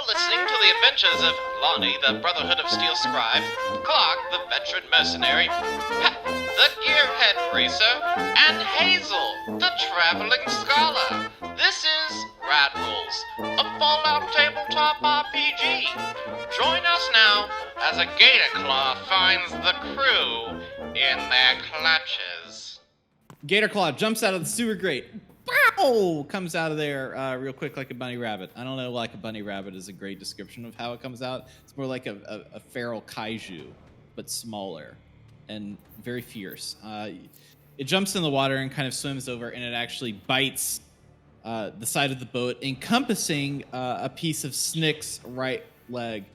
listening to the adventures of Lonnie, the Brotherhood of Steel Scribe, Clark, the veteran mercenary, Pep, the gearhead racer, and Hazel, the traveling scholar. This is Rad Rolls, a Fallout tabletop RPG. Join us now as a Gatorclaw finds the crew in their clutches. Gatorclaw jumps out of the sewer grate. Wow! Comes out of there real quick like a bunny rabbit. I don't know, like a bunny rabbit is a great description of how it comes out. It's more like a feral kaiju, but smaller and very fierce. It jumps in the water and kind of swims over, and it actually bites the side of the boat, encompassing a piece of Snick's right leg.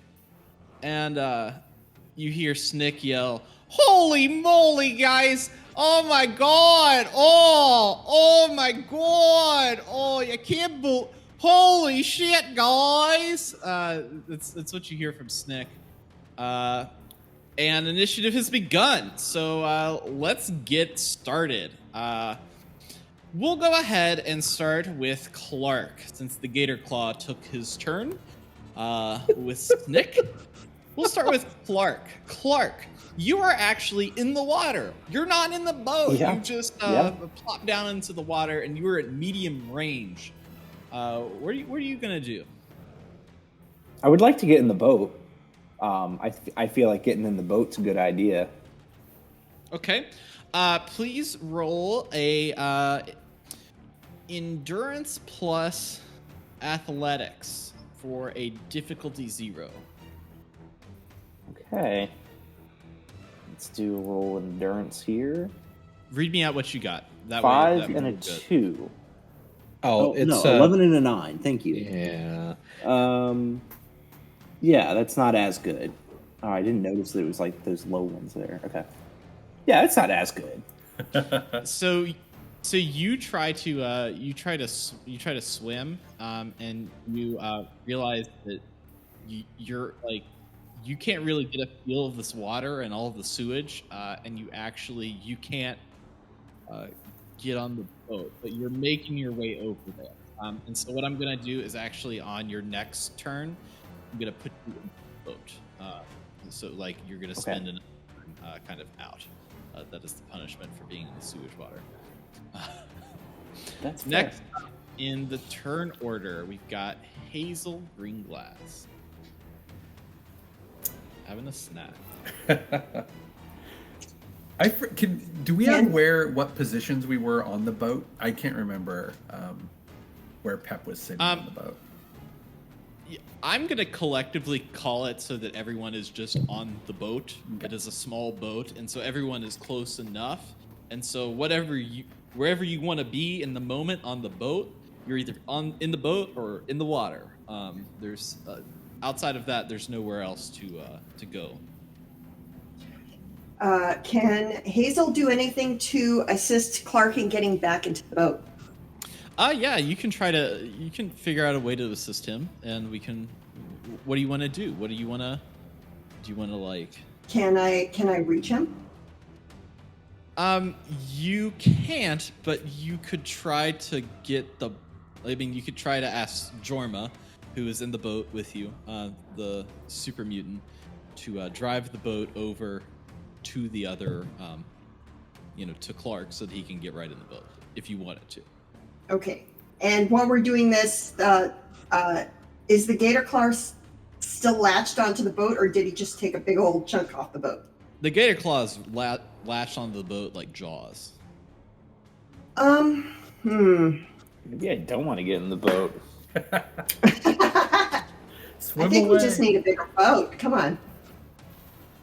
And you hear Snick yell, "Holy moly, guys! Oh my god! Oh my god! Oh, you can't believe! Holy shit, guys!" That's what you hear from Snick. And initiative has begun. So let's get started. We'll go ahead and start with Clark, since the Gatorclaw took his turn with Snick. We'll start with Clark. Clark, you are actually in the water. You're not in the boat. Yeah. You just plop down into the water, and you are at medium range. What are you gonna do? I would like to get in the boat. I feel like getting in the boat's a good idea. Okay. Please roll a endurance plus athletics for a difficulty 0. Okay. Let's do a roll of endurance here. Read me out what you got. That 5 way, and a good. 2. Oh, it's no, 11 and a 9. Thank you. Yeah. Yeah, that's not as good. Oh, I didn't notice that it was like those low ones there. Okay. Yeah, it's not as good. So you try to swim, and you realize that you're like you can't really get a feel of this water and all of the sewage, and you can't get on the boat, but you're making your way over there. And so what I'm gonna do is actually on your next turn, I'm gonna put you in the boat. So like you're gonna spend an kind of out. That is the punishment for being in the sewage water. That's next in the turn order, we've got Hazel Greenglass having a snack. Do we have what positions we were on the boat? I can't remember where Pep was sitting on the boat. I'm going to collectively call it so that everyone is just on the boat. Okay. It is a small boat, and so everyone is close enough. And so wherever you want to be in the moment on the boat, you're either in the boat or in the water. There's outside of that, there's nowhere else to go. Can Hazel do anything to assist Clark in getting back into the boat? Yeah, you can figure out a way to assist him, and we can. What do you want to do? Do you want to like? Can I reach him? You can't, but you could try to get the. I mean, you could try to ask Jorma, who is in the boat with you, the super mutant, to drive the boat over to the other, to Clark, so that he can get right in the boat if you wanted to. Okay. And while we're doing this, is the Gatorclaw still latched onto the boat, or did he just take a big old chunk off the boat? The Gatorclaw is latched onto the boat like Jaws. Maybe I don't want to get in the boat. I think we just need a bigger boat. Come on.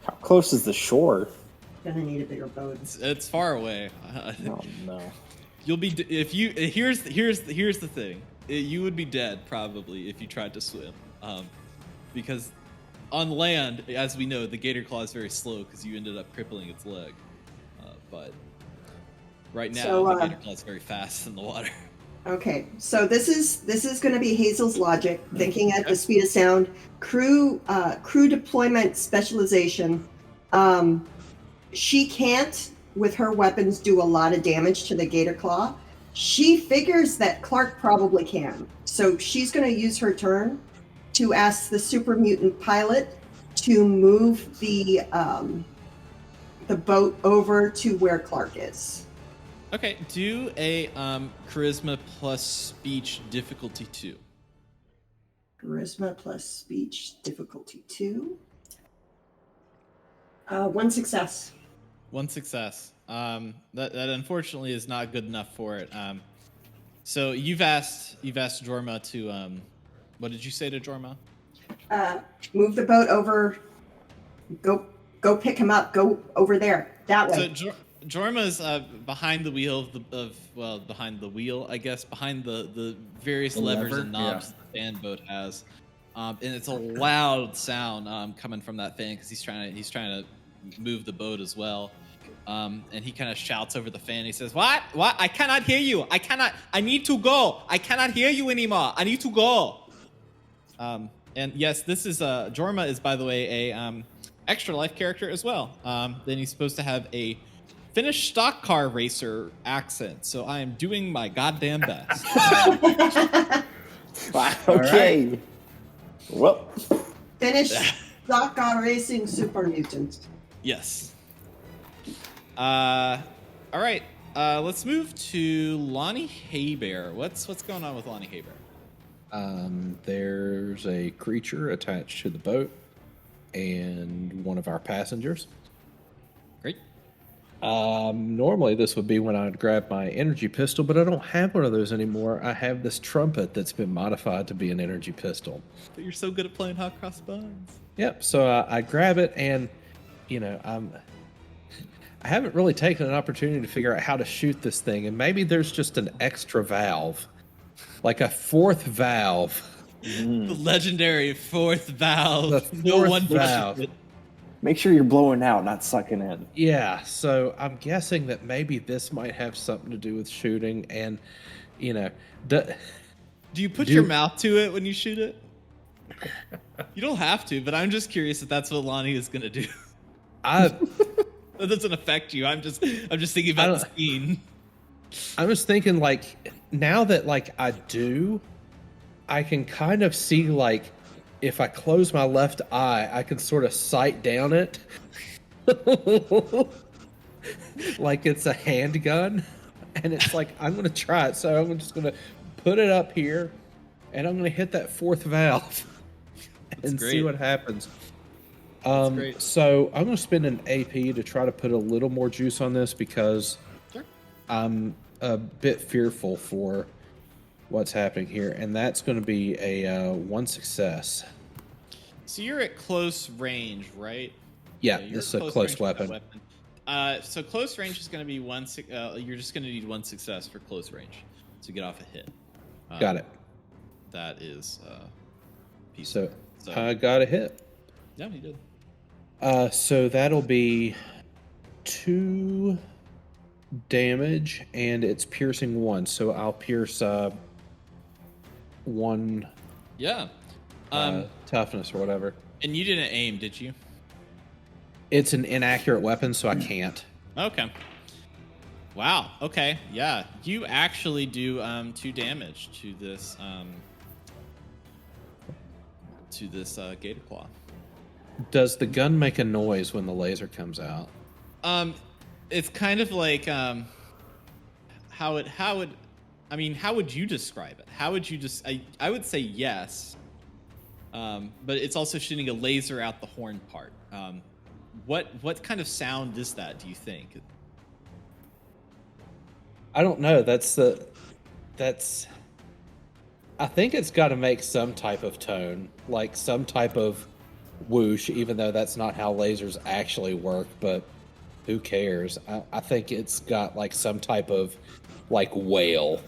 How close is the shore? Gonna need a bigger boat. It's far away. Oh no. You'll be if you here's the thing. You would be dead probably if you tried to swim, because on land, as we know, the Gatorclaw is very slow because you ended up crippling its leg. But right now, the Gatorclaw is very fast in the water. Okay, so this is going to be Hazel's logic, thinking at the speed of sound. Crew deployment specialization. She can't, with her weapons, do a lot of damage to the Gatorclaw. She figures that Clark probably can, so she's going to use her turn to ask the super mutant pilot to move the boat over to where Clark is. Okay, do a charisma plus speech difficulty 2. Charisma plus speech difficulty 2. 1 success. 1 success. That unfortunately is not good enough for it. So you've asked Jorma to what did you say to Jorma? Move the boat over. Go pick him up. Go over there. That way. So Jorma's behind the wheel behind the wheel, I guess, behind the various levers and knobs the fan boat has, and it's a loud sound coming from that fan because he's trying to move the boat as well. And he kind of shouts over the fan. He says, "What? I cannot hear you. I need to go. I cannot hear you anymore. I need to go." And yes, this is Jorma is, by the way, a extra life character as well. Then he's supposed to have a Finnish stock car racer accent. So I am doing my goddamn best. Okay. Right. Well, Finnish stock car racing super mutant. Yes. All right. Let's move to Lonnie Haybear. What's going on with Lonnie Haybear? There's a creature attached to the boat and one of our passengers. Great. Normally this would be when I'd grab my energy pistol, but I don't have one of those anymore. I have this trumpet that's been modified to be an energy pistol. But you're so good at playing hot cross buns. Yep. So I grab it, and I haven't really taken an opportunity to figure out how to shoot this thing, and maybe there's just an extra valve, like a fourth valve. The legendary fourth valve. The fourth valve. Make sure you're blowing out, not sucking in. Yeah, so I'm guessing that maybe this might have something to do with shooting, and do you put your mouth to it when you shoot it? You don't have to, but I'm just curious if that's what Lonnie is gonna do. That doesn't affect you. I'm just thinking about the scene. I was thinking, like, now that I do, I can kind of see, like, if I close my left eye, I can sort of sight down it. Like it's a handgun. And it's like, I'm going to try it. So I'm just going to put it up here, and I'm going to hit that fourth valve and see what happens. So I'm going to spend an AP to try to put a little more juice on this because I'm a bit fearful for what's happening here, and that's going to be a 1 success. So you're at close range, right? Yeah, this is a close weapon. So close range is going to be you're just going to need 1 success for close range to get off a hit. Got it. That is so I got a hit. Yeah, you did. So that'll be 2 damage, and it's piercing 1. So I'll pierce 1. Yeah. Toughness or whatever. And you didn't aim, did you? It's an inaccurate weapon, so I can't. Okay. Wow. Okay. Yeah. You actually do 2 damage to this Gatorclaw. Does the gun make a noise when the laser comes out? It's kind of like how would you describe it? How would you just I would say yes. But it's also shooting a laser out the horn part. What kind of sound is that, do you think? I don't know. I think it's got to make some type of tone, like some type of whoosh, even though that's not how lasers actually work, but who cares? I think it's got like some type of like wail.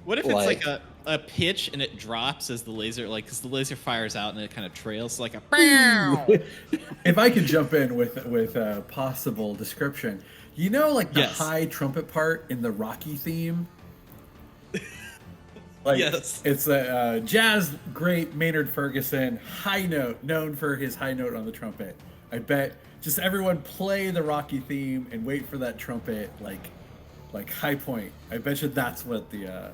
What if it's like a pitch and it drops as the laser, like, because the laser fires out and it kind of trails like a If I could jump in with a possible description, like the high trumpet part in the Rocky theme. Like, yes, it's a jazz great Maynard Ferguson high note, known for his high note on the trumpet. I bet just everyone play the Rocky theme and wait for that trumpet like high point. I bet you that's what the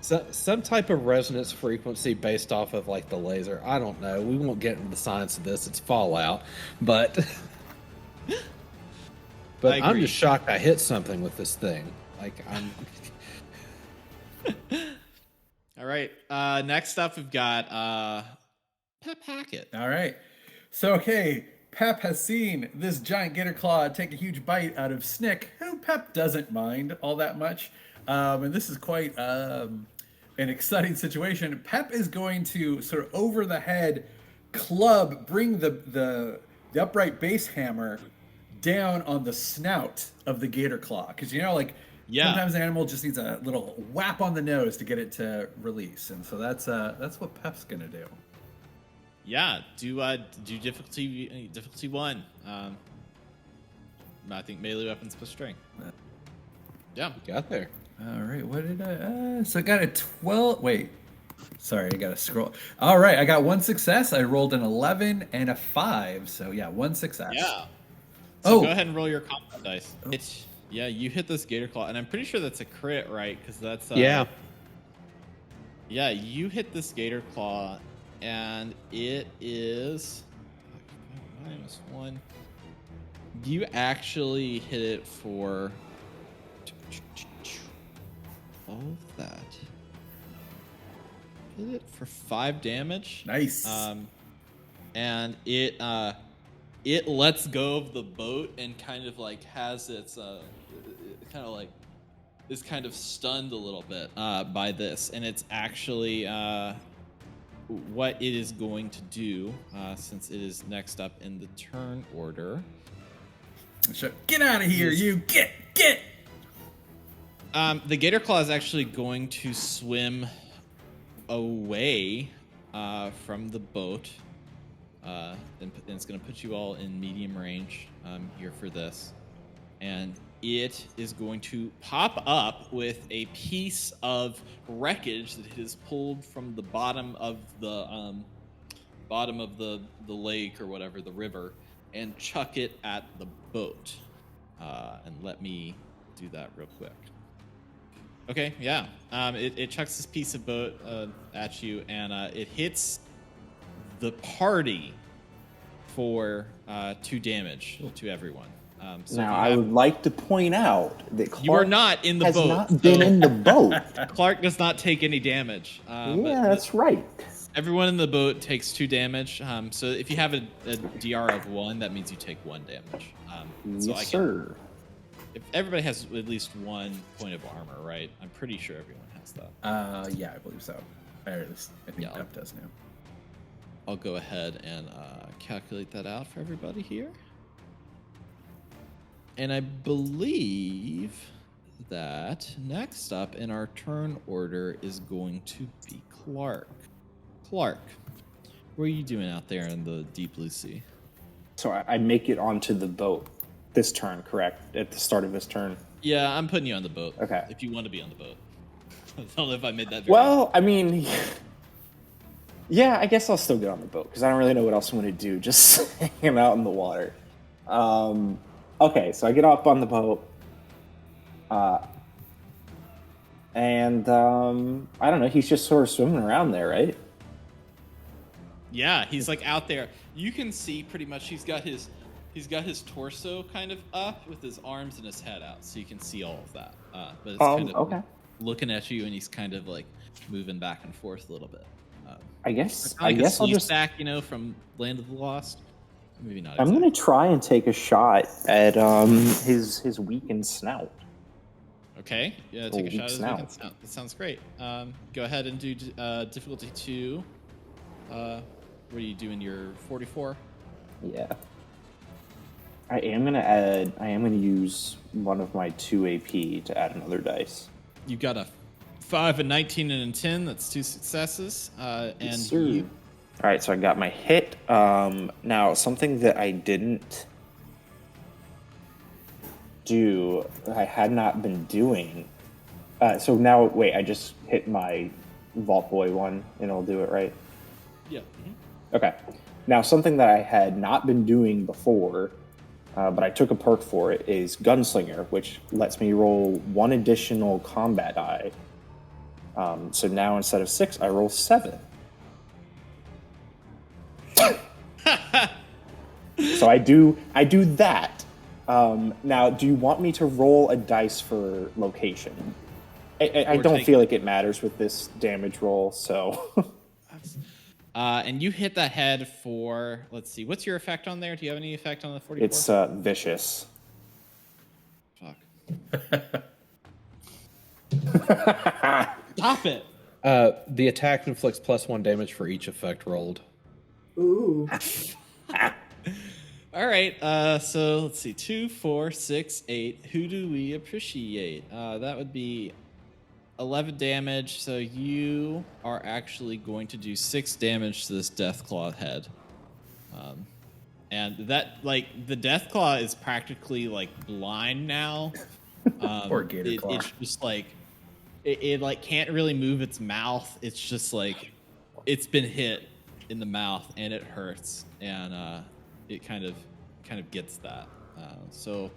Some type of resonance frequency based off of like the laser. I don't know. We won't get into the science of this. It's Fallout, but I I'm agree. just shocked I hit something with this thing. Like I'm. All right. Next up, we've got Pep Hackett. All right. So, okay, Pep has seen this giant Gatorclaw take a huge bite out of Snick, who Pep doesn't mind all that much. And this is quite an exciting situation. Pep is going to sort of over the head club, bring the upright base hammer down on the snout of the Gatorclaw. Because, you know, like, sometimes an animal just needs a little whap on the nose to get it to release. And so that's what Pep's going to do. Yeah, do difficulty 1. I think melee weapons plus strength. Yeah, Got there. All right, what did I? So I got a 12. Wait, sorry, I got to scroll. All right, I got 1 success. I rolled an 11 and a 5. So yeah, 1 success. yeah. So Oh. go ahead and roll your combat dice. Yeah, you hit this Gator Claw, and I'm pretty sure that's a crit, right? Because that's Yeah. Yeah, you hit this Gator Claw, and it is -1. You actually hit it for all of that. Hit it for 5 damage. Nice. And it lets go of the boat and kind of like has its kind of like is kind of stunned a little bit by this, and it's actually what it is going to do since it is next up in the turn order. So, get out of here, you get. The Gator Claw is actually going to swim away from the boat. And it's going to put you all in medium range here for this. And it is going to pop up with a piece of wreckage that it has pulled from the bottom of the lake or whatever, the river, and chuck it at the boat. And let me do that real quick. Okay, yeah. It chucks this piece of boat at you, and it hits the party for 2 damage to everyone. So Now, I would like to point out that Clark you are not in the has boat. not been in the boat. Clark does not take any damage. Yeah, but that's right. everyone in the boat takes 2 damage. So if you have a DR of 1, that means you take 1 damage. So Yes, sir. If everybody has at least 1 point of armor, right? I'm pretty sure everyone has that. Yeah, I believe so. Or at least I think Yeah. Pep does now. I'll go ahead and calculate that out for everybody here. And I believe that next up in our turn order is going to be Clark. Clark, what are you doing out there in the deep blue sea? So I make it onto the boat this turn, correct? At the start of this turn. Yeah, I'm putting you on the boat. Okay. If you want to be on the boat. I don't know if I made that very Well, I mean, yeah, I guess I'll still get on the boat because I don't really know what else I'm going to do. Just hanging out in the water. Okay, so I get up on the boat. And I don't know, he's just sort of swimming around there, right? Yeah, he's like out there. You can see pretty much he's got his torso kind of up with his arms and his head out, so you can see all of that. But it's kind of okay. looking at you, and he's kind of like moving back and forth a little bit. I guess Like a I'll sleeve just. stack, from Land of the Lost. Maybe not. I'm exactly. gonna try and take a shot at his weakened snout. Okay, yeah, take a weak shot at his snout. weakened snout. That sounds great. Go ahead and do difficulty 2. What are you doing? Your 44. Yeah. I am gonna use one of my 2 AP to add another dice. You got a 5, a 19, and a 10. That's 2 successes. And Yes, sir. you All right, so I got my hit. Now, something that I didn't do, I had not been doing. So now, wait, I just hit my Vault Boy one, and it'll do it, right? Yeah. Okay. Now, something that I had not been doing before, but I took a perk for it, is Gunslinger, which lets me roll 1 additional combat die So now instead of 6, I roll 7. So I do that. Now, do you want me to roll a dice for location? I don't feel like it matters with this damage roll, so... And you hit that head for, let's see, what's your effect on there? Do you have any effect on the 44? It's vicious. Fuck. Stop it. The attack inflicts +1 damage for each effect rolled. Ooh. All right. So let's see. 2, 4, 6, 8. Who do we appreciate? That would be 11 damage. So you are actually going to do 6 damage to this Deathclaw head. And that, like, the Deathclaw is practically like blind now. Poor Gatorclaw. It's just like it like can't really move its mouth. It's just like it's been hit in the mouth and it hurts, and it kind of gets that. So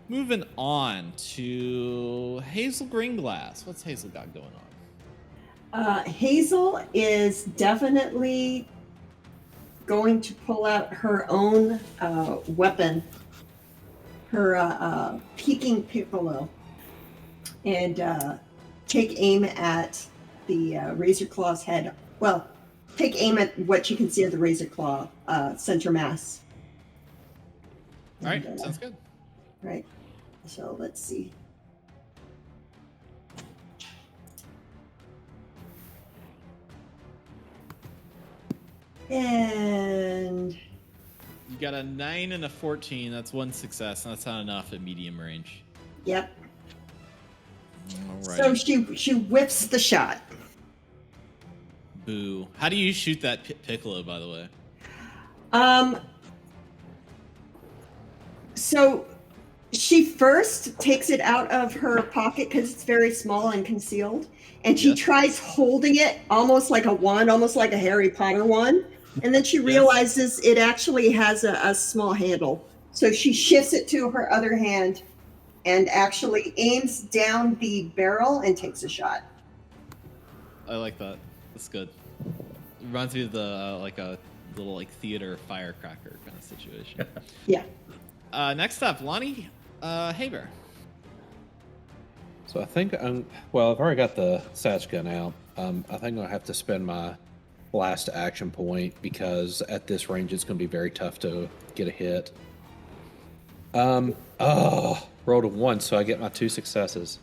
moving on to Hazel Greenglass. What's Hazel got going on? Hazel is definitely going to pull out her own weapon, her peaking piccolo, and take aim at the Razor Claw's head. Well, take aim at what you can see of the Razor Claw center mass. All right, sounds good. Right. So let's see. And You got a 9 and a 14. That's 1 success, and that's not enough at medium range. yep. All right. So she whiffs the shot. Boo. How do you shoot that piccolo, by the way? So she first takes it out of her pocket because it's very small and concealed, and she Yes. tries holding it almost like a wand, almost like a Harry Potter wand, and then she realizes it actually has a small handle. So she shifts it to her other hand and actually aims down the barrel and takes a shot. I like that. That's good. It reminds me of the like a little like theater firecracker kind of situation. Yeah. Next up, Lonnie Haber. So I think well, I've already got the Satch gun out. I think I'm gonna have to spend my last action point because at this range it's gonna be very tough to get a hit. Rolled a 1, so I get my 2 successes.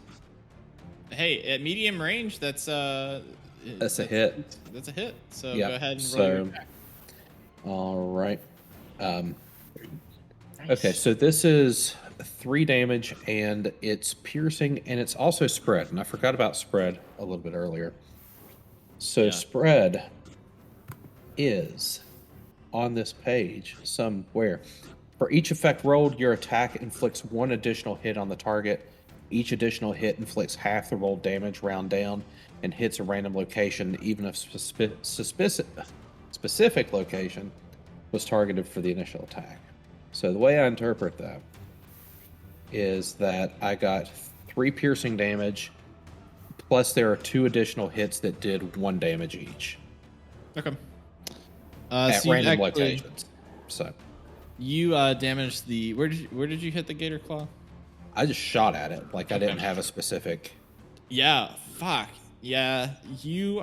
Hey, at medium range, that's a hit. That's a hit. So Yeah, go ahead and roll your so- attack. All right. Okay, so this is 3 damage, and it's piercing, and it's also spread. And I forgot about spread a little bit earlier. So Yeah. spread is on this page somewhere. For each effect rolled, your attack inflicts 1 additional hit on the target. Each additional hit inflicts half the rolled damage, round down, and hits a random location, even if specific location was targeted for the initial attack. So the way I interpret that is that I got 3 piercing damage, plus there are 2 additional hits that did 1 damage each Okay. at so you random actually- locations. So You damaged the. Where did you hit the Gator Claw? I just shot at it, like I didn't Okay. have a specific. Yeah. Fuck. Yeah. You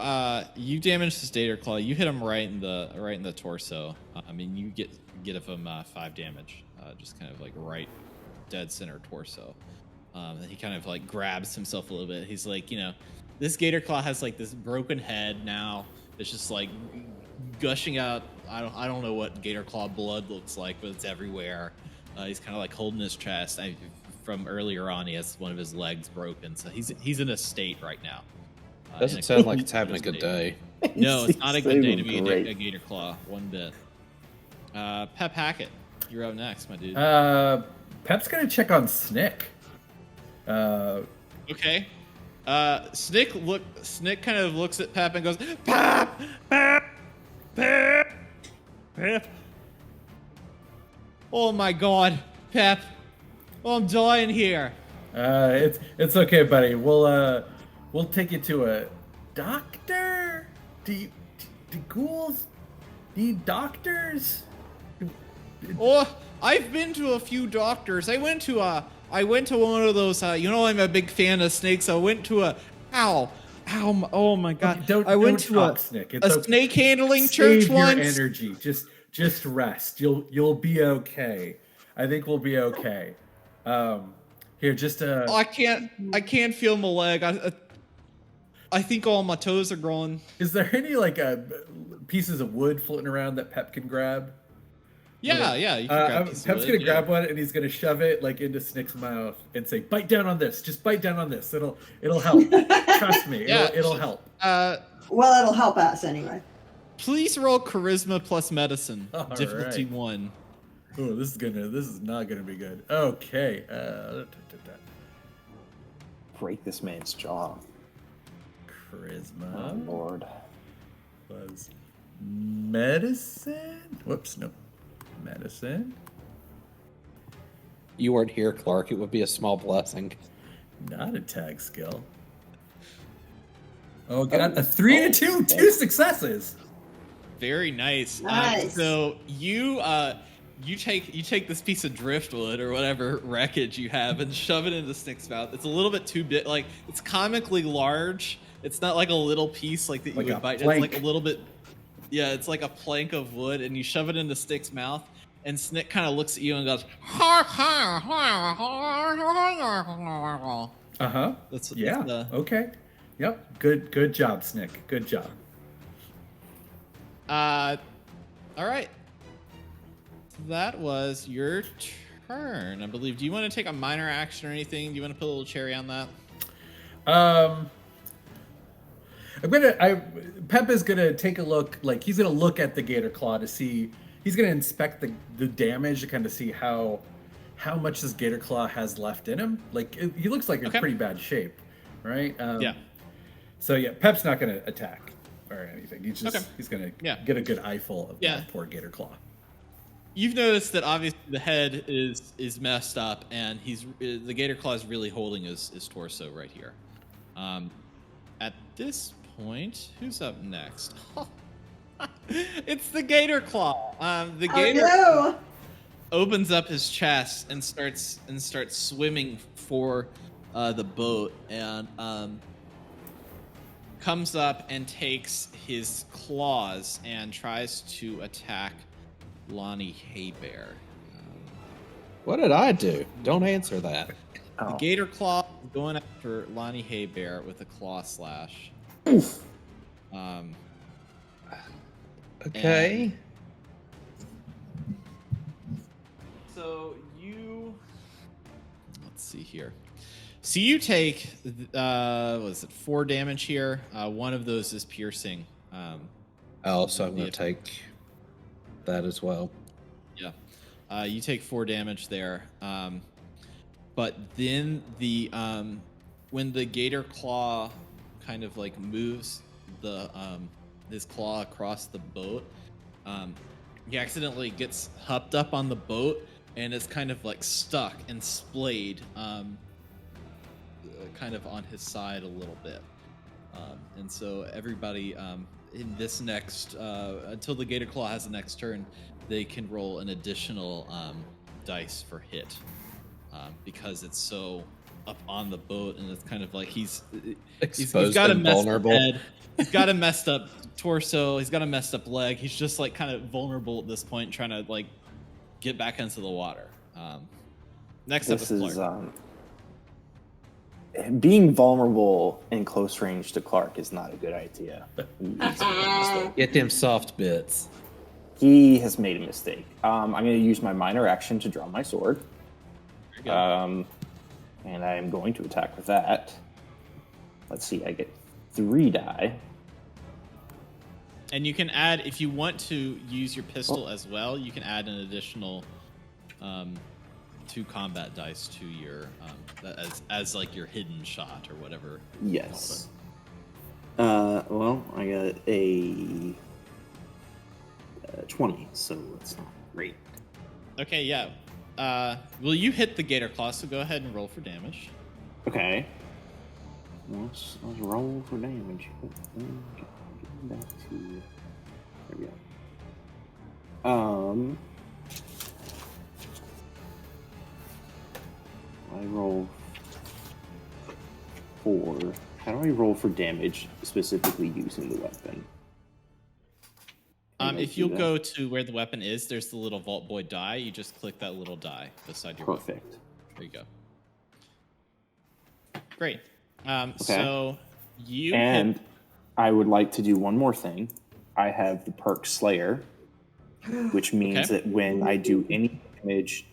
damaged this Gator Claw. You hit him right in the torso. I mean, you get him 5 damage. Just kind of like right, dead center torso. And he kind of like grabs himself a little bit. He's like, this Gator Claw has like this broken head now. It's just like gushing out. I don't know what Gator Claw blood looks like, but it's everywhere. He's kind of like holding his chest. From earlier on, he has one of his legs broken, so he's in a state right now. Doesn't sound like it's having a good day. No, it's not a good day to be Great. a Gator Claw, one bit. Pep Hackett, you're up next, my dude. Pep's gonna check on Snick. Okay. Snick kind of looks at Pep and goes, Pep, Pep, Pep, Pep. Oh my God, Pep. Oh, I'm dying here. It's okay, buddy. We'll take you to doctor? Do ghouls need doctors? Oh, I've been to a few doctors. I went to one of those. I'm a big fan of snakes. I went to a oh my god! I went to a snake handling church Save your once. energy. Just rest. You'll be okay. I think we'll be okay. Here, just I can't feel my leg. I think all my toes are growing. Is there any pieces of wood floating around that Pep can grab? Yeah. You can grab pieces of Pep's wood, gonna yeah. grab one and he's gonna shove it into Snick's mouth and say, "Bite down on this. Just bite down on this. It'll help. Trust me. Yeah. It'll help." Well, it'll help us anyway. Please roll charisma plus medicine. All Difficulty right. 1. Oh, this is not gonna be good. Okay. Break this man's jaw. Charisma. Oh Lord. Was medicine? Whoops, no. Medicine. You weren't here, Clark. It would be a small blessing. Not a tag skill. Oh, got a 3 and a 2. 2 successes. Very nice. Nice. So you take this piece of driftwood or whatever wreckage you have and shove it into Snick's mouth. It's a little bit too big. Like, it's comically large. It's not like a little piece that you Like would a bite. plank. It's like a little bit. Yeah, it's like a plank of wood, and you shove it into Snick's mouth, and Snick kind of looks at you and goes, Uh-huh. That's Okay. Yep. Good job, Snick. Good job. all right. That was your turn, I believe. Do you want to take a minor action or anything? Do you want to put a little cherry on that? Pep is gonna take a look. He's gonna look at the Gatorclaw to see. He's gonna inspect the damage to kind of see how much this Gatorclaw has left in him. He looks like in Okay. pretty bad shape, right? Yeah. So yeah, Pep's not gonna attack or anything. He's gonna Yeah. get a good eyeful of Yeah. that poor Gatorclaw. You've noticed that obviously the head is messed up, and the Gatorclaw is really holding his torso right here. At this point, who's up next? It's the Gatorclaw. The Gator Oh opens up his chest and starts swimming for the boat, and comes up and takes his claws and tries to attack Lonnie Haybear. What did I do? Don't answer that. Oh. The Gator Claw is going after Lonnie Haybear with a claw slash. Okay. So let's see here. So you take, what is it, 4 damage here. One of those is piercing. Oh, so I'm going Yeah. to take that as well. Yeah. You take 4 damage there. But then when the Gator Claw kind of moves his claw across the boat, he accidentally gets hopped up on the boat and is kind of stuck and splayed kind of on his side a little bit. And so everybody in this next, until the Gator Claw has the next turn, they can roll an additional dice for hit, because it's so up on the boat, and it's kind of like he's Exposed got a and messed vulnerable. up head, he's got a messed up torso, he's got a messed up leg. He's just kind of vulnerable at this point, trying to get back into the water. Next up This is is Clark. being vulnerable in close range to Clark is not a good idea. He's made a mistake. Get them soft bits. He has made a mistake. I'm going to use my minor action to draw my sword. Very good. And I am going to attack with that. Let's see, I get 3 die. And you can add, if you want to use your pistol as well, you can add an additional 2 combat dice to your as your hidden shot or whatever. Yes. Well, I got a 20, so it's not great. Okay, yeah. Well, you hit the Gator Claw, so go ahead and roll for damage. Okay. Let's roll for damage. Get back to. There we go. I roll 4. How do I roll for damage specifically using the weapon? Can I If do you'll that? go to where the weapon is, there's the little Vault Boy die. You just click that little die beside your weapon. Perfect. There you go. Great. So you And hit, I would like to do one more thing. I have the perk Slayer, which means Okay. that when I do any damage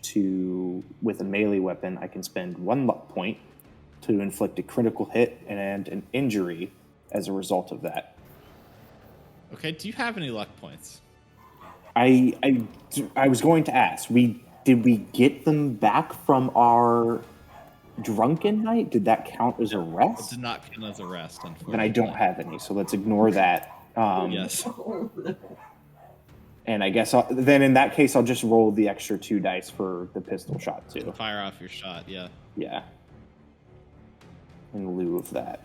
with a melee weapon, I can spend 1 luck point to inflict a critical hit and an injury as a result of that. okay. Do you have any luck points? I was going to ask. Did we get them back from our drunken night? Did that count as a It rest? did not count as a rest, unfortunately. Then I don't have any, so let's ignore that. Yes. And I guess then in that case, I'll just roll the extra 2 dice for the pistol shot too. Fire off your shot. Yeah. Yeah. In lieu of that.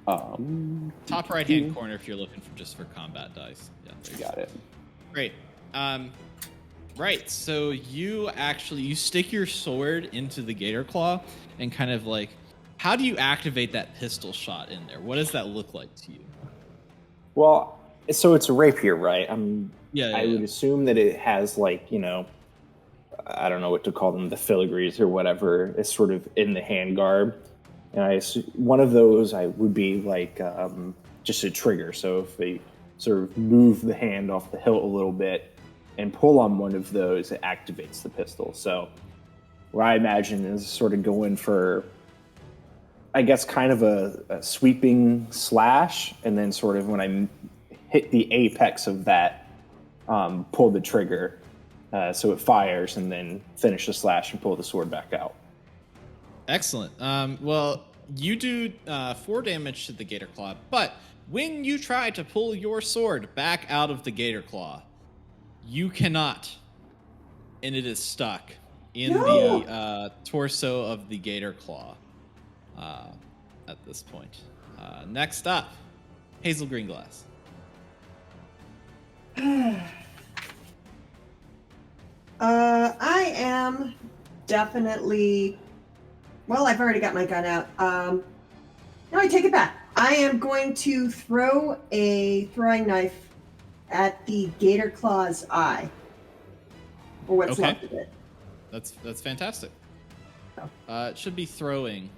Top right hand corner if you're looking for combat dice. Yeah. There you go. Got it. Great. Right. So you stick your sword into the Gatorclaw and kind of like, how do you activate that pistol shot in there? What does that look like to you? Well, so it's a rapier, right? Yeah. I would assume that it has like, I don't know what to call them, the filigrees or whatever. It's sort of in the handguard. And one of those would be like just a trigger. So if they sort of move the hand off the hilt a little bit and pull on one of those, it activates the pistol. So what I imagine is sort of going for, I guess, kind of a sweeping slash, and then sort of when I hit the apex of that, pull the trigger so it fires, and then finish the slash and pull the sword back out. Excellent. Well, you do 4 damage to the Gatorclaw, but when you try to pull your sword back out of the Gatorclaw, you cannot, and it is stuck in the torso of the Gatorclaw at this point. Next up, Hazel Greenglass. I am definitely. Well, I've already got my gun out. No, I take it back. I am going to throw a throwing knife at the Gatorclaw's eye, or what's left of it. That's fantastic. It should be throwing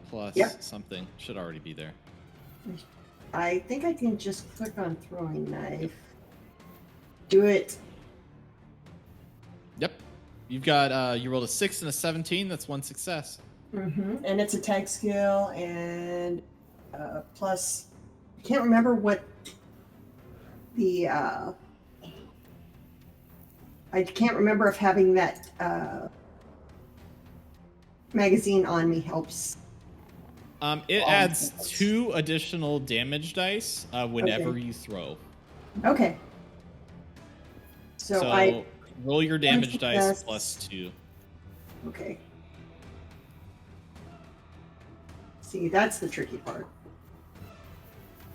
plus something. Should already be there. I think I can just click on throwing knife. Do it. Yep. You've got you rolled a 6 and a 17. That's 1 success. Mm-hmm. And it's a tag skill and plus. I can't remember what the. I can't remember if having that magazine on me helps. It adds 2 additional damage dice whenever you throw. Okay. So I roll your damage dice Yes. plus 2. Okay. See, that's the tricky part.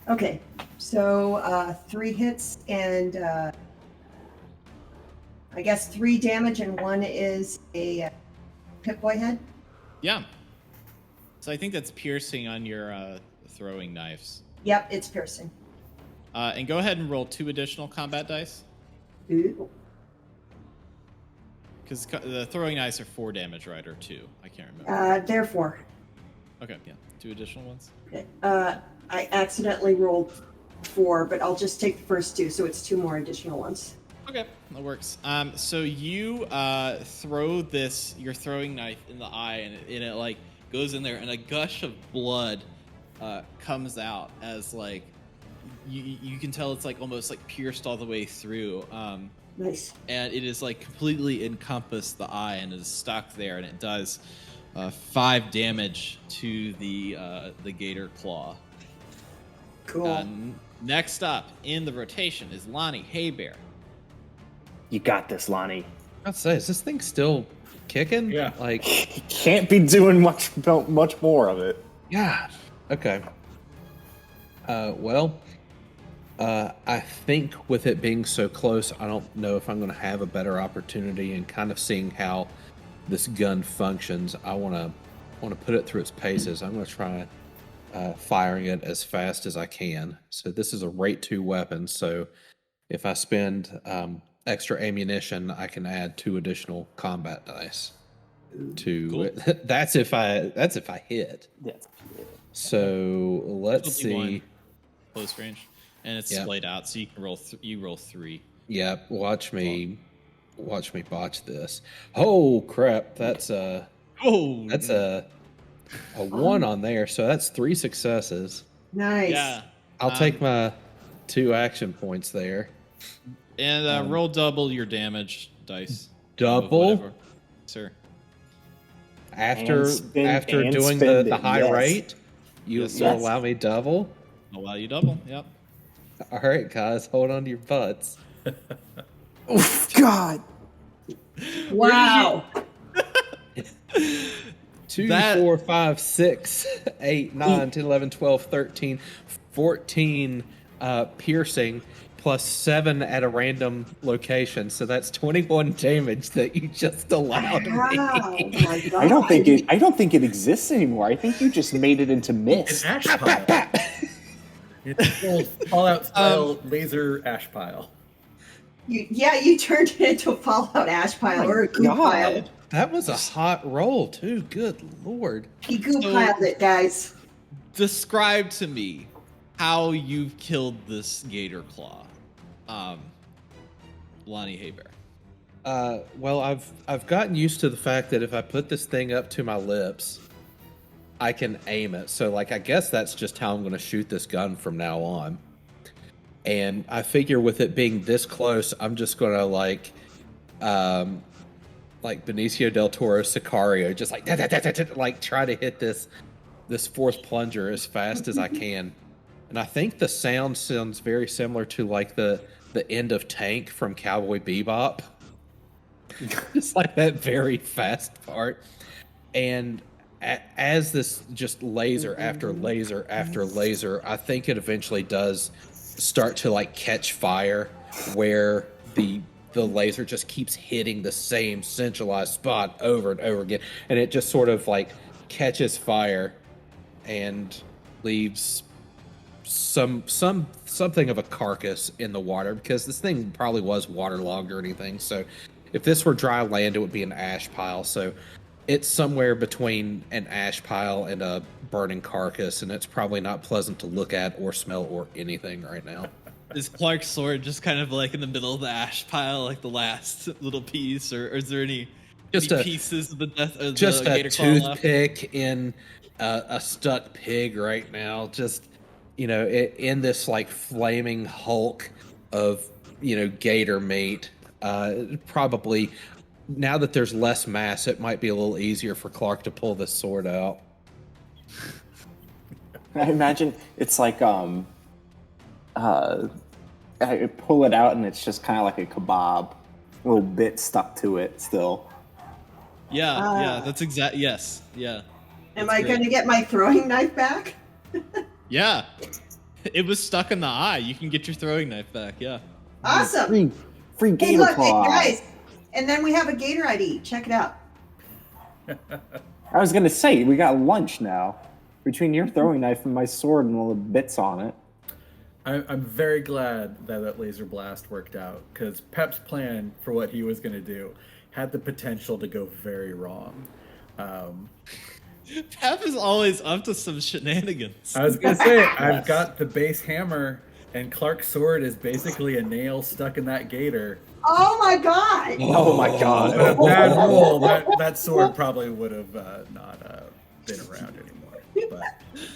Okay, so 3 hits and I guess 3 damage and 1 is a Pip Boy head. Yeah. So I think that's piercing on your throwing knives. Yep, it's piercing. And go ahead and roll 2 additional combat dice. Ooh. Because the throwing knives are 4 damage, right? Or 2. I can't remember. Therefore, Okay, yeah. 2 additional ones. okay. I accidentally rolled 4, but I'll just take the first 2, so it's 2 more additional ones. Okay, that works. So you throw your throwing knife in the eye, and it like goes in there, and a gush of blood comes out as like you can tell it's like almost like pierced all the way through. Nice. And it is like completely encompassed the eye, and it is stuck there, and it does 5 damage to the Gator Claw. Cool. Next up in the rotation is Lonnie Haybear. You got this, Lonnie. I'd say, is this thing still kicking? Yeah. Like, Can't be doing much more of it. yeah. Okay. I think with it being so close, I don't know if I'm going to have a better opportunity. And kind of seeing how this gun functions, I want to put it through its paces. I'm going to try firing it as fast as I can. So this is a rate 2 weapon. So if I spend extra ammunition, I can add 2 additional combat dice to Cool. it. That's if I hit. That's So let's It'll be see. Close range, and it's Yeah. splayed out, so you can roll. You roll 3. Yeah, watch me botch this. Oh crap! That's a Oh, 1 on there. So that's 3 successes. Nice. yeah. I'll take my 2 action points there. And roll double your damage dice. Double? Whatever. Sir. After And doing spend the it, high yes. rate, you Yes. will allow me double. Allow you double. Yep. All right, guys, hold on to your butts. Oh God! Wow. 2, That- 4, 5, 6, 8, 9, 10, 11, 12, 13, 14 piercing plus 7 at a random location. So that's 21 damage that you just allowed Wow. me. My God. I don't think it exists anymore. I think you just made it into An mist. ash pile. It's a full Fallout style laser ash pile. You turned it into a Fallout ash pile or a goo God. pile. That was a hot roll, too. Good lord. He goo So- piled it, guys. Describe to me how you've killed this Gatorclaw, Lonnie Haber. Well, I've gotten used to the fact that if I put this thing up to my lips, I can aim it. So, like, I guess that's just how I'm going to shoot this gun from now on. And I figure with it being this close, I'm just going to like Benicio del Toro Sicario, just like try to hit this force plunger as fast as I can. And I think the sound sounds very similar to like the end of Tank from Cowboy Bebop. Just like that very fast part. And as this just laser after laser after laser, I think it eventually does start to like catch fire where the laser just keeps hitting the same centralized spot over and over again. And it just sort of like catches fire and leaves something of a carcass in the water, because this thing probably was waterlogged or anything. So if this were dry land, it would be an ash pile. So it's somewhere between an ash pile and a burning carcass, and it's probably not pleasant to look at or smell or anything right now. Is Clark's sword just kind of like in the middle of the ash pile, like the last little piece, or is there any pieces of the death? Of Just the a Gatorclaw left? toothpick in a stuck pig right now. Just, in this like flaming hulk of, gator meat. Probably now that there's less mass, it might be a little easier for Clark to pull this sword out. I imagine it's like I pull it out and it's just kind of like a kebab, a little bit stuck to it still. Yeah, that's exact. Yes, yeah. Am That's I great. going to get my throwing knife back? Yeah, it was stuck in the eye. You can get your throwing knife back. Yeah. Awesome. Free Hey, Gator look, hey, Claw. guys. And then we have a Gator ID. Check it out. I was gonna say we got lunch now. Between your throwing knife and my sword and all the bits on it. I'm very glad that laser blast worked out, because Pep's plan for what he was going to do had the potential to go very wrong. Pep is always up to some shenanigans. I was going to say, I've got the base hammer, and Clark's sword is basically a nail stuck in that gator. Oh my God. Oh my God. But a bad roll, that sword probably would have not been around anymore. But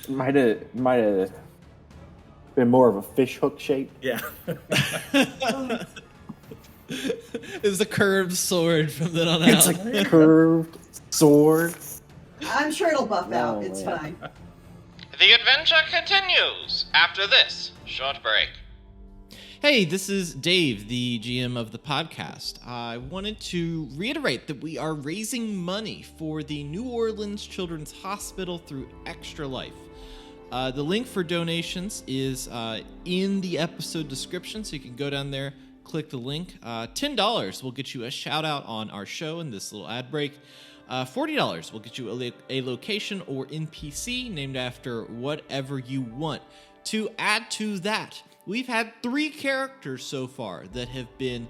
Might have been more of a fish hook shape. yeah. It was a curved sword from then on It's out. a curved sword. I'm sure it'll buff out. Oh, It's man. fine. The adventure continues after this short break. Hey, this is Dave, the GM of the podcast. I wanted to reiterate that we are raising money for the New Orleans Children's Hospital through Extra Life. The link for donations is in the episode description, so you can go down there, click the link. $10 will get you a shout out on our show in this little ad break. $40 will get you a location or NPC named after whatever you want. To add to that, we've had 3 characters so far that have been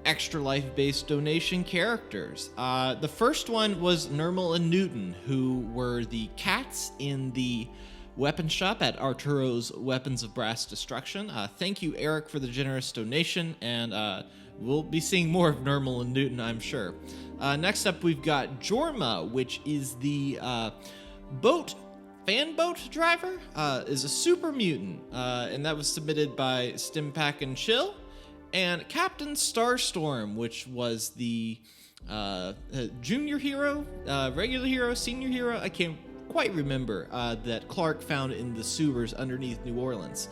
Extra Life-based donation characters. The first one was Nermal and Newton, who were the cats in the weapon shop at Arturo's Weapons of Brass Destruction. Thank you, Eric, for the generous donation, and we'll be seeing more of Nermal and Newton, I'm sure. Next up, we've got Jorma, which is the fan boat driver, is a super mutant, and that was submitted by Stimpack and Chill. And Captain Starstorm, which was the junior hero, regular hero, senior hero, I can't quite remember, that Clark found in the sewers underneath New Orleans.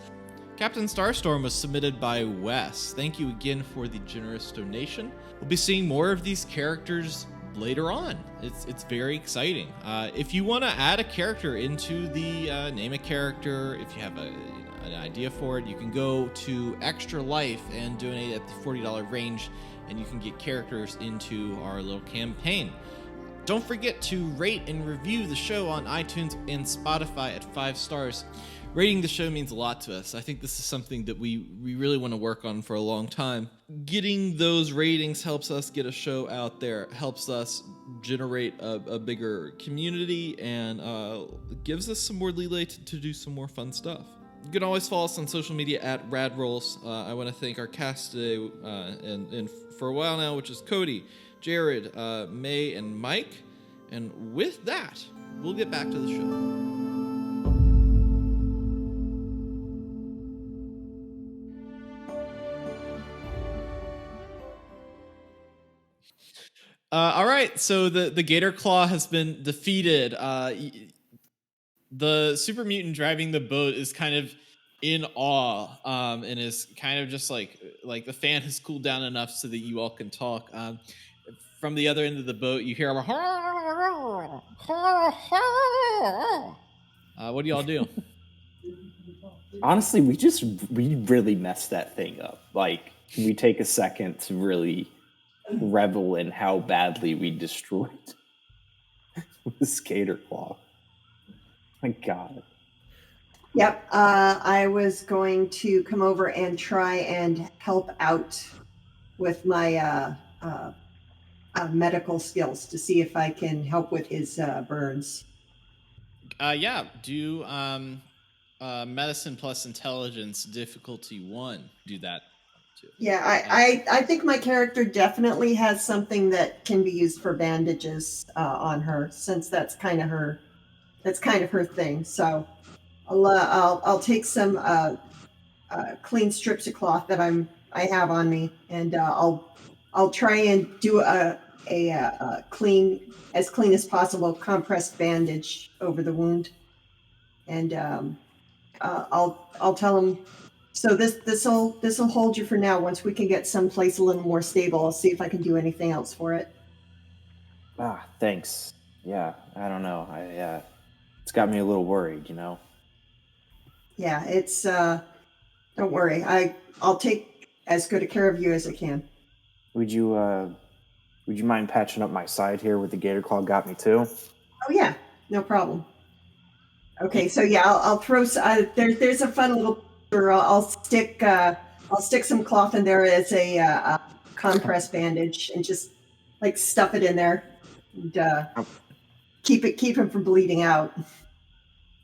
Captain Starstorm was submitted by Wes. Thank you again for the generous donation. We'll be seeing more of these characters later on. It's very exciting. If you want to add a character into the name a character, if you have an idea for it, you can go to Extra Life and donate at the $40 range, and you can get characters into our little campaign. Don't forget to rate and review the show on iTunes and Spotify at 5 stars. Rating the show means a lot to us. I think this is something that we really want to work on for a long time. Getting those ratings helps us get a show out there, helps us generate a bigger community, and gives us some more leeway to do some more fun stuff. You can always follow us on social media at Rad Rolls. I want to thank our cast today, and for a while now, which is Cody, Jared, May, and Mike. And with that, we'll get back to the show. All right, so the Gatorclaw has been defeated. The super mutant driving the boat is kind of in awe, and is kind of just like the fan has cooled down enough so that you all can talk. From the other end of the boat, you hear what do y'all do? Honestly, we really messed that thing up. Like, we take a second to really revel in how badly we destroyed this Gatorclaw. My God. Yep. I was going to come over and try and help out with my medical skills to see if I can help with his burns. Yeah. Do medicine plus intelligence difficulty 1. Do that. Yeah, I think my character definitely has something that can be used for bandages on her, since that's kind of her thing. So I'll take some clean strips of cloth that I have on me, and I'll try and do a clean as possible compressed bandage over the wound, and I'll tell him. So this'll hold you for now. Once we can get someplace a little more stable, I'll see if I can do anything else for it. Thanks. Yeah, I don't know. It's got me a little worried, you know. Yeah, it's don't worry. I'll take as good a care of you as I can. Would you mind patching up my side here where the Gatorclaw got me too? Oh yeah, no problem. Okay, so yeah, I'll throw. There's a fun little. I'll stick some cloth in there as a compress bandage, and just like stuff it in there, and keep him from bleeding out.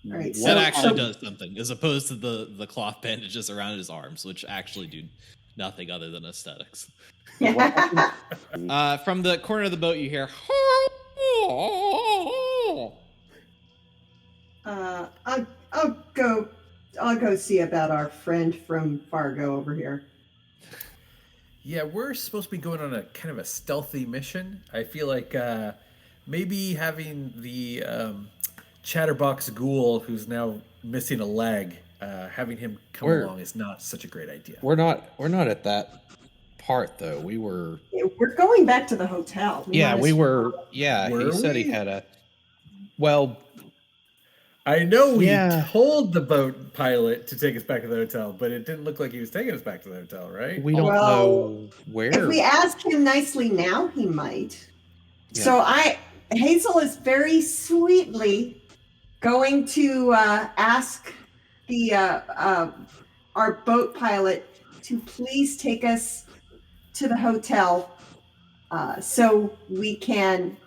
All right, That actually does something, as opposed to the cloth bandages around his arms, which actually do nothing other than aesthetics. From the corner of the boat, you hear. I'll go see about our friend from Fargo over here. Yeah, we're supposed to be going on a kind of a stealthy mission. I feel like maybe having the Chatterbox Ghoul, who's now missing a leg, having him come We're- along is not such a great idea. We're not at that part though. We were. We're going back to the hotel. Yeah, might we as- were. Yeah, Were he said he we? had a. Well, I know we Yeah. told the boat pilot to take us back to the hotel, but it didn't look like he was taking us back to the hotel, right? we don't Well, know where. If we ask him nicely now, he might. Yeah. So Hazel is very sweetly going to ask the our boat pilot to please take us to the hotel so we can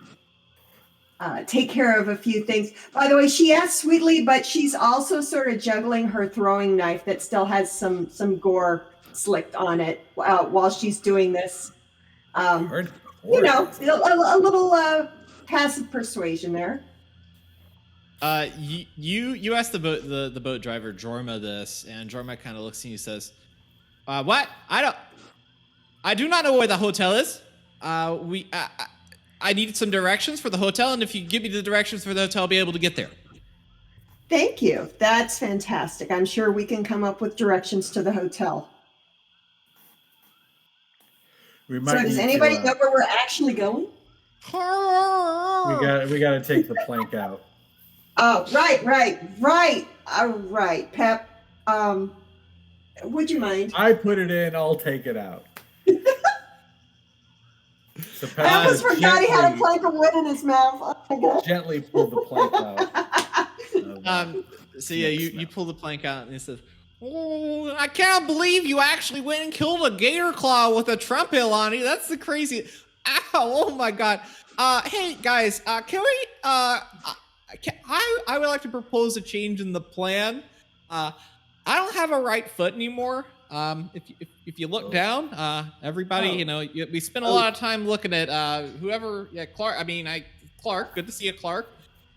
take care of a few things. By the way, she asked sweetly, but she's also sort of juggling her throwing knife that still has some gore slicked on it while she's doing this. Hard. You know, a little passive persuasion there. You asked the boat driver Jorma this, and Jorma kind of looks at you and says, "What? I do not know where the hotel is. I need some directions for the hotel, and if you give me the directions for the hotel, I'll be able to get there." Thank you. That's fantastic. I'm sure we can come up with directions to the hotel. We So might does need anybody to, know where we're actually going? we got to take the plank out. Oh, right. All right, Pep. Would you mind? I put it in. I'll take it out. So Pep I almost just forgot he had a gently- plank of wood in his mouth. Oh my God. Gently pull the plank out. So yeah, you pull the plank out, and it says, "Oh, I can't believe you actually went and killed a Gatorclaw with a trumpet, Lonnie. That's the crazy. Ow! Oh my God. Hey guys, can we? I would like to propose a change in the plan. I don't have a right foot anymore. If you look down, everybody, we spent a lot of time looking at whoever. Yeah, Clark. Clark. Good to see you, Clark.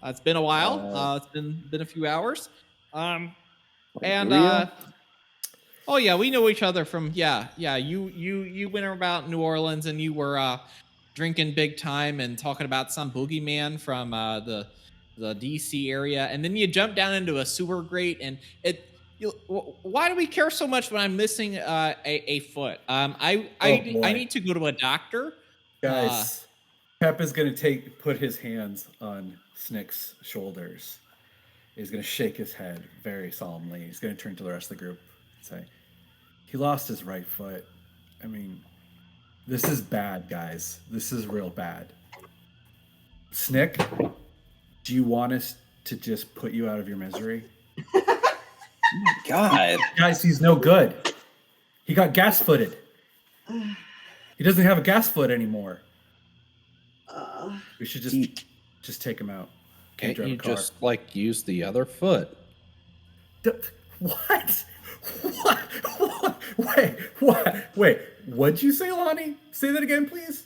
It's been a while. It's been a few hours. Oh yeah, we know each other from You went about New Orleans and you were drinking big time and talking about some boogeyman from the DC area, and then you jumped down into a sewer grate, and why do we care so much when I'm missing a foot? I need to go to a doctor. Guys, Pep is going to put his hands on Snick's shoulders. He's going to shake his head very solemnly. He's going to turn to the rest of the group and say, he lost his right foot. I mean, this is bad, guys. This is real bad. Snick, do you want us to just put you out of your misery? God. Guys, he's no good. He got gas-footed. He doesn't have a gas foot anymore. We should just take him out. Can't drive a you car. just use the other foot? What? What? Wait. What'd you say, Lonnie? Say that again, please.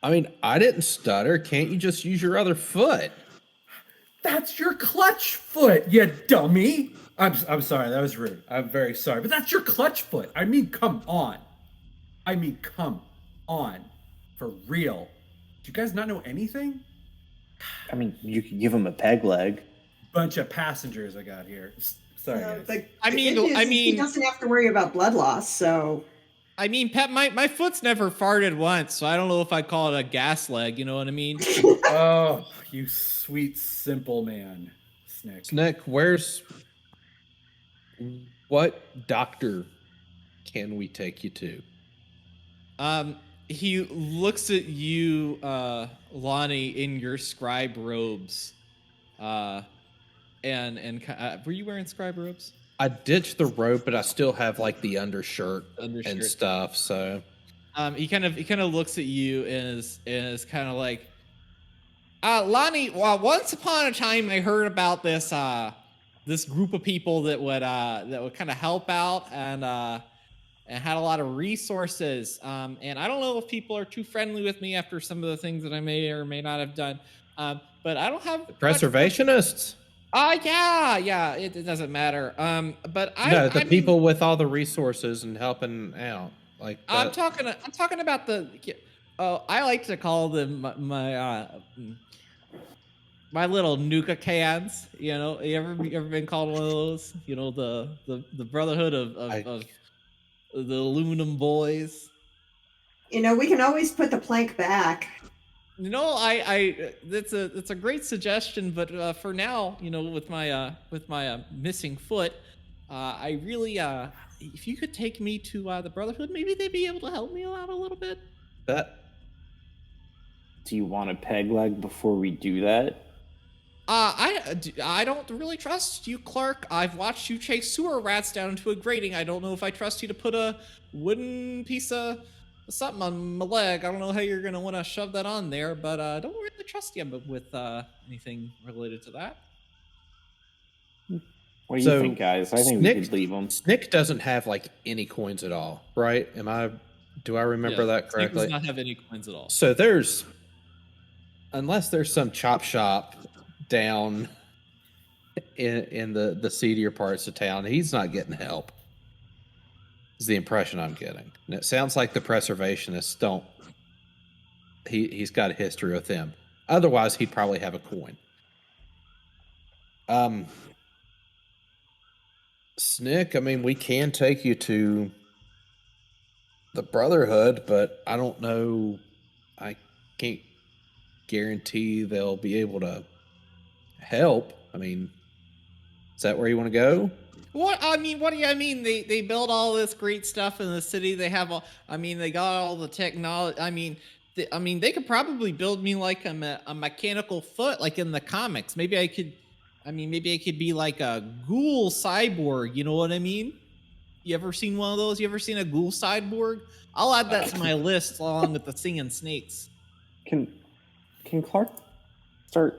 I mean, I didn't stutter. Can't you just use your other foot? That's your clutch foot, you dummy. I'm sorry, that was rude. I'm very sorry, but that's your clutch foot. I mean, come on. For real. Do you guys not know anything? I mean, you could give him a peg leg. Bunch of passengers I got here. Sorry, guys. The I mean, good news is he doesn't have to worry about blood loss. So Pep, my foot's never farted once, so I don't know if I call it a gas leg. You know what I mean? Oh, you sweet, simple man, Snick. Snick, what doctor can we take you to? He looks at you, Lonnie, in your scribe robes. And were you wearing scribe robes? I ditched the robe, but I still have the undershirt and stuff. So, he kind of looks at you and is kind of like, Lonnie. Well, once upon a time, I heard about this group of people that would kind of help out and had a lot of resources. And I don't know if people are too friendly with me after some of the things that I may or may not have done. But I don't have preservationists. Yeah, it doesn't matter. But the people with all the resources and helping out. I'm talking about the. I like to call them my my little Nuka cans. You know, you ever been called one of those? You know, the Brotherhood of the aluminum boys. You know, we can always put the plank back. You know, I that's a great suggestion, but for now, you know, with my missing foot, I really if you could take me to the Brotherhood, maybe they'd be able to help me out a little bit. That Do you want a peg leg before we do that? I don't really trust you, Clark. I've watched you chase sewer rats down into a grating. I don't know if I trust you to put a wooden piece of something on my leg. I don't know how you're gonna want to shove that on there, but don't really trust you with anything related to that. What do you think, guys? I think we could leave them. Snick doesn't have like any coins at all, right? Do I remember that correctly? Snick does not have any coins at all. So unless there's some chop shop down in the seedier parts of town, he's not getting help. Is the impression I'm getting. And it sounds like the preservationists don't. He's got a history with them. Otherwise, he'd probably have a coin. Snick, I mean, we can take you to the Brotherhood, but I don't know. I can't guarantee they'll be able to help. I mean, is that where you want to go? What do you mean? They build all this great stuff in the city. They have all. I mean, they got all the technology. I mean, they could probably build me like a mechanical foot, like in the comics. Maybe I could be like a ghoul cyborg. You know what I mean? You ever seen one of those? You ever seen a ghoul cyborg? I'll add that to my list along with the singing snakes. Can Clark start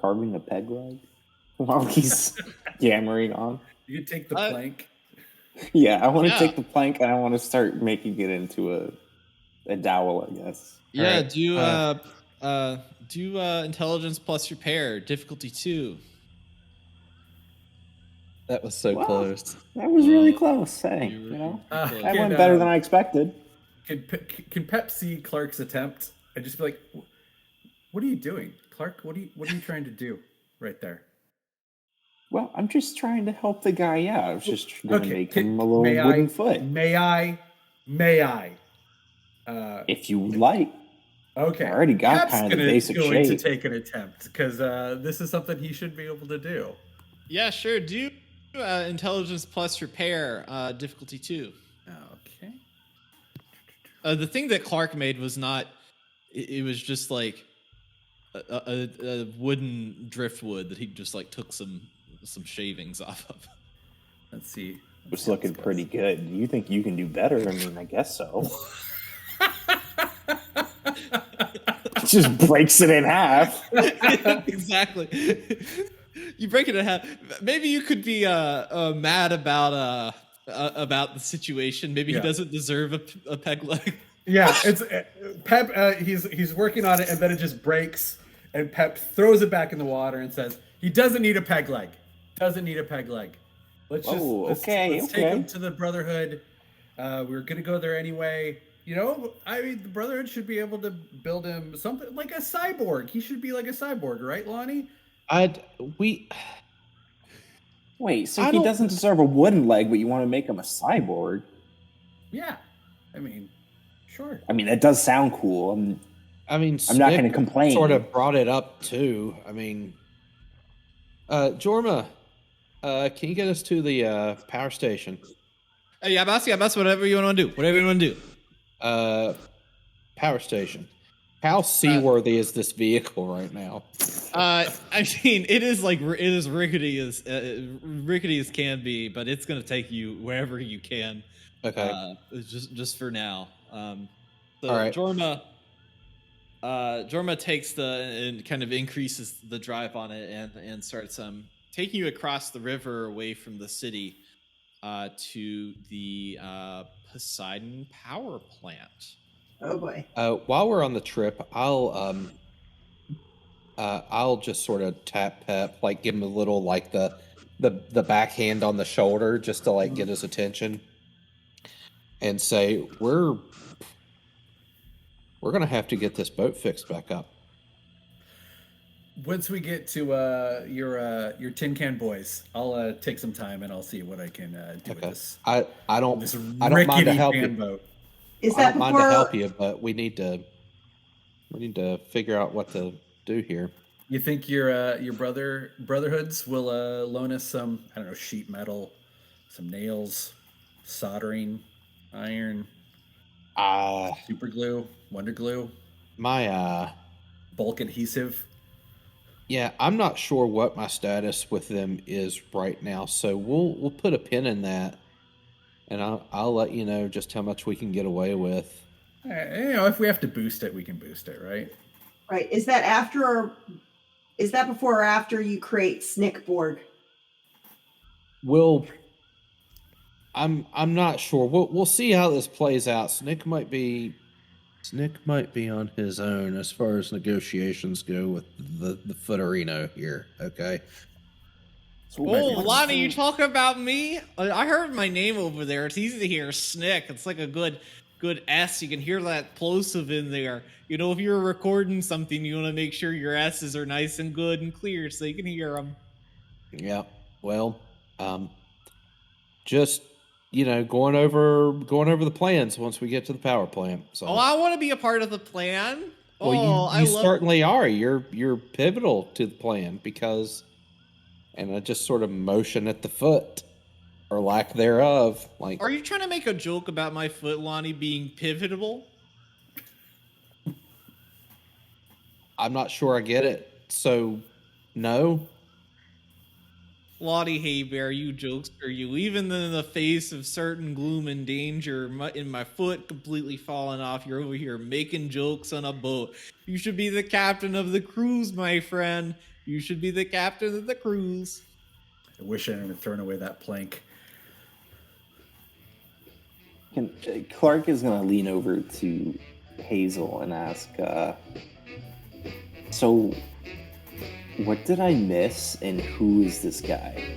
carving a peg leg while he's yammering on? You can take the plank. Yeah, I want to take the plank and I want to start making it into a dowel, I guess. Yeah, right. do intelligence plus repair, difficulty 2. That was so close. That was really close. Hey, you know, that went better than I expected. Can Pep see Clark's attempt and just be like, "What are you doing, Clark? What are you trying to do right there?" Well, I'm just trying to help the guy out. I was just going to make him a little wooden foot. May I? If you like. Okay. I already got Pep's kind of the basic shape. going to take an attempt because this is something he should be able to do. Yeah, sure. Do intelligence plus repair, difficulty 2. Okay. The thing that Clark made was not. It was just like a wooden driftwood that he just like took some shavings off of. Let's see. It's looking pretty good. You think you can do better? I mean, I guess so. Just breaks it in half. Exactly. You break it in half. Maybe you could be mad about the situation. Maybe he doesn't deserve a peg leg. Yeah, it's Pep. He's working on it, and then it just breaks, and Pep throws it back in the water and says, "He doesn't need a peg leg. Doesn't need a peg leg. Let's take him to the Brotherhood. We're gonna go there anyway. You know, I mean, the Brotherhood should be able to build him something like a cyborg. He should be like a cyborg, right, Lonnie? Wait, so he doesn't deserve a wooden leg, but you want to make him a cyborg? Yeah, I mean, sure. I mean, that does sound cool. I'm not going to complain. Sort of brought it up too. I mean, Jorma, can you get us to the power station? Yeah, boss, whatever you want to do. Whatever you want to do. Power station. How seaworthy is this vehicle right now? I mean, it is rickety as can be, but it's gonna take you wherever you can. Okay. Just for now. So all right. Jorma takes and kind of increases the drive on it and starts taking you across the river away from the city to the Poseidon power plant. Oh boy. While we're on the trip, I'll just sort of tap Pep, like give him a little like the backhand on the shoulder just to like get his attention, and say we're gonna have to get this boat fixed back up. Once we get to your tin can boys, I'll take some time and I'll see what I can do with this. I don't This I don't mind to rickety help fan you. boat. Is I that don't mind to before? help you, but we need to figure out what to do here. You think your brotherhoods will loan us some, I don't know, sheet metal, some nails, soldering, iron, super glue, wonder glue, My bulk adhesive? yeah, I'm not sure what my status with them is right now, so we'll put a pin in that, and I'll let you know just how much we can get away with. If we have to boost it, we can boost it, right? Right. Is that after or is that before or after you create Snickborg? I'm not sure. We'll see how this plays out. Snick might be on his own as far as negotiations go with the Footerino here. Okay. So Oh, what's Lonnie, you the- talk about me? I heard my name over there. It's easy to hear Snick. It's like a good S. You can hear that plosive in there. You know, if you're recording something, you want to make sure your S's are nice and good and clear so you can hear them. Yeah. Well, just going over the plans once we get to the power plant. So. Oh, I want to be a part of the plan. Well, I you love. certainly are. You're pivotal to the plan because, and I just sort of motion at the foot, or lack thereof. Like, Are you trying to make a joke about my foot, Lonnie, being pivotal? I'm not sure I get it. So, no. Lottie Haybear, you jokester, you. Even in the face of certain gloom and danger, in my foot completely falling off, you're over here making jokes on a boat. You should be the captain of the cruise, my friend. You should be the captain of the cruise. I wish I hadn't thrown away that plank. Clark is going to lean over to Hazel and ask, so what did I miss and who is this guy?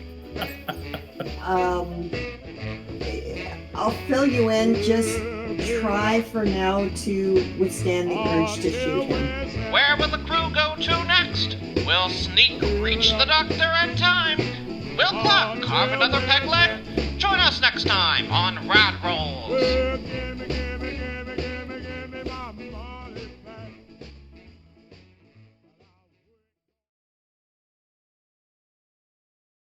I'll fill you in. Just try for now to withstand the urge to shoot him. Where will the crew go to next? Will Sneak reach the doctor in time? Will Clark carve another peg leg? Join us next time on Rad Rolls.